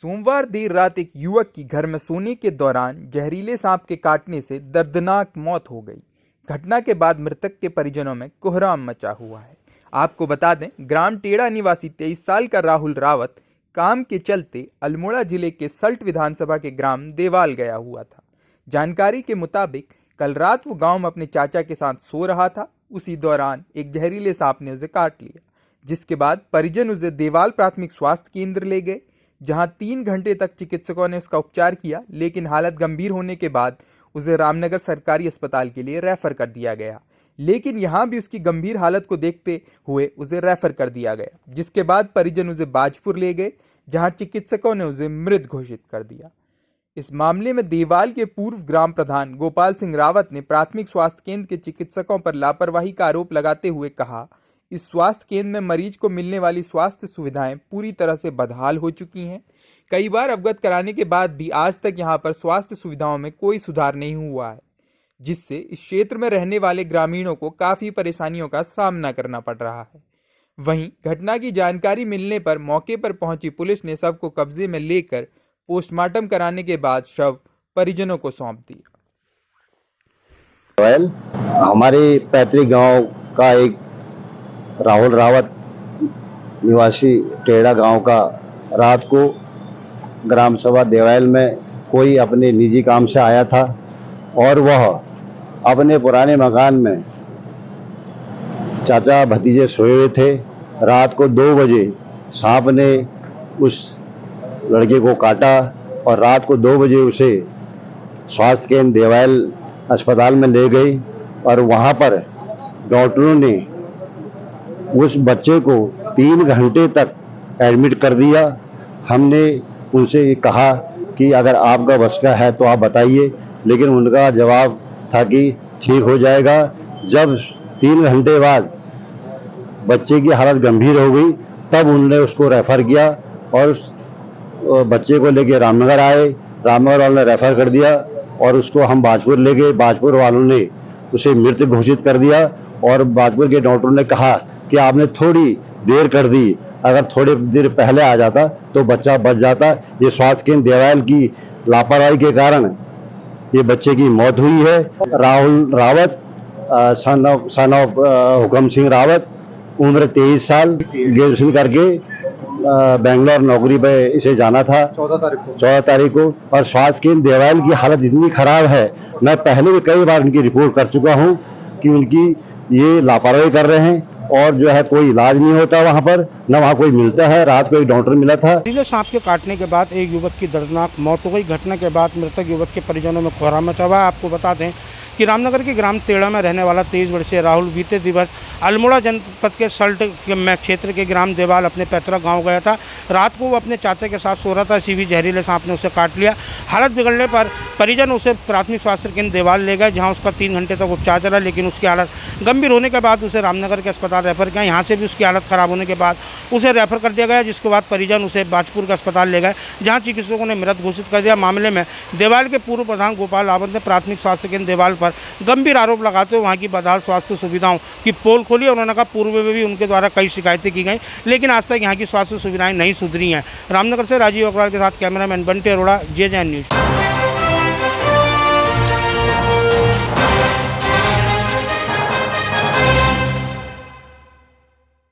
सोमवार देर रात एक युवक की घर में सोने के दौरान जहरीले सांप के काटने से दर्दनाक मौत हो गई। घटना के बाद मृतक के परिजनों में कोहराम मचा हुआ है। आपको बता दें, ग्राम टेड़ा निवासी 23 साल का राहुल रावत काम के चलते अल्मोड़ा जिले के सल्ट विधानसभा के ग्राम देवाल गया हुआ था। जानकारी के मुताबिक कल रात वो गांव में अपने चाचा के साथ सो रहा था। उसी दौरान एक जहरीले सांप ने उसे काट लिया, जिसके बाद परिजन उसे देवाल प्राथमिक स्वास्थ्य केंद्र ले गए, जहां 3 घंटे तक चिकित्सकों ने उसका उपचार किया, लेकिन हालत गंभीर होने के बाद उसे रामनगर सरकारी अस्पताल के लिए रेफर कर दिया गया। लेकिन यहां भी उसकी गंभीर हालत को देखते हुए उसे रेफर कर दिया गया, जिसके बाद परिजन उसे बाजपुर ले गए, जहां चिकित्सकों ने उसे मृत घोषित कर दिया। इस मामले में देवाल के पूर्व ग्राम प्रधान गोपाल सिंह रावत ने प्राथमिक स्वास्थ्य केंद्र के चिकित्सकों पर लापरवाही का आरोप लगाते हुए कहा, इस स्वास्थ्य केंद्र में मरीज को मिलने वाली स्वास्थ्य सुविधाएं पूरी तरह से बदहाल हो चुकी हैं। कई बार अवगत कराने के बाद भी आज तक यहां पर स्वास्थ्य सुविधाओं में कोई सुधार नहीं हुआ है, जिससे इस क्षेत्र में रहने वाले ग्रामीणों को काफी परेशानियों का सामना करना पड़ रहा है। वहीं घटना की जानकारी मिलने पर मौके पर पहुंची पुलिस ने शव को कब्जे में लेकर पोस्टमार्टम कराने के बाद शव परिजनों को सौंप दिया। हमारे पैतृक गांव का एक राहुल रावत निवासी टेड़ा गांव का रात को ग्राम सभा देवाल में कोई अपने निजी काम से आया था और वह अपने पुराने मकान में चाचा भतीजे सोए हुए थे। रात को 2 बजे सांप ने उस लड़के को काटा और रात को 2 बजे उसे स्वास्थ्य केंद्र देवाल अस्पताल में ले गई और वहां पर डॉक्टरों ने उस बच्चे को 3 घंटे तक एडमिट कर दिया। हमने उनसे ये कहा कि अगर आपका बस का है तो आप बताइए, लेकिन उनका जवाब था कि ठीक हो जाएगा। जब 3 घंटे बाद बच्चे की हालत गंभीर हो गई, तब उन्होंने उसको रेफर किया और उस बच्चे को लेके रामनगर आए। रामनगर वालों ने रेफर कर दिया और उसको हम बाजपुर ले गए। बाजपुर वालों ने उसे मृत घोषित कर दिया और बाजपुर के डॉक्टरों ने कहा कि आपने थोड़ी देर कर दी, अगर थोड़ी देर पहले आ जाता तो बच्चा बच जाता। ये स्वास्थ्य केंद्र देवाल की लापरवाही के कारण ये बच्चे की मौत हुई है। राहुल रावत सन ऑफ हुकम सिंह रावत, उम्र 23 साल, ग्रेजुएशन करके बेंगलोर नौकरी पे इसे जाना था 14 तारीख को। और स्वास्थ्य केंद्र देवाल की हालत इतनी खराब है, मैं पहले भी कई बार उनकी रिपोर्ट कर चुका हूं कि उनकी ये लापरवाही कर रहे हैं और जो है कोई इलाज नहीं होता वहां पर, न वहां कोई मिलता है। रात को एक डॉक्टर मिला था। जहरीले सांप के काटने के बाद एक युवक की दर्दनाक मौत हो गई। घटना के बाद मृतक युवक के परिजनों में कोहराम मचा हुआ है। आपको बता दें कि रामनगर के ग्राम टेड़ा में रहने वाला 23 वर्षीय राहुल बीते दिवस अल्मोड़ा जनपद के सल्ट में क्षेत्र के ग्राम देवाल अपने पैतृक गांव गया था। रात को वो अपने चाचा के साथ सो रहा था, इसी भी जहरीले सांप ने उसे काट लिया। हालत बिगड़ने पर परिजन उसे प्राथमिक स्वास्थ्य केंद्र देवाल ले गए, जहां उसका 3 घंटे तक उपचार चला, लेकिन उसकी हालत गंभीर होने के बाद उसे रामनगर के अस्पताल रेफर किया। यहाँ से भी उसकी हालत खराब होने के बाद उसे रेफर कर दिया गया, जिसके बाद परिजन उसे बाजपुर के अस्पताल ले गए, जहाँ चिकित्सकों ने मृत घोषित कर दिया। मामले में देवाल के पूर्व प्रधान गोपाल रावत ने प्राथमिक स्वास्थ्य केंद्र देवाल पर गंभीर आरोप लगाते हुए वहाँ की बदहाल स्वास्थ्य सुविधाओं की पोल खोली। उन्होंने कहा पूर्व में भी उनके द्वारा कई शिकायतें की गई, लेकिन आज तक यहाँ की स्वास्थ्य सुविधाएं नहीं सुधरी हैं। रामनगर से राजीव अग्रवाल के साथ cameraman Bunty Arora, JJN news.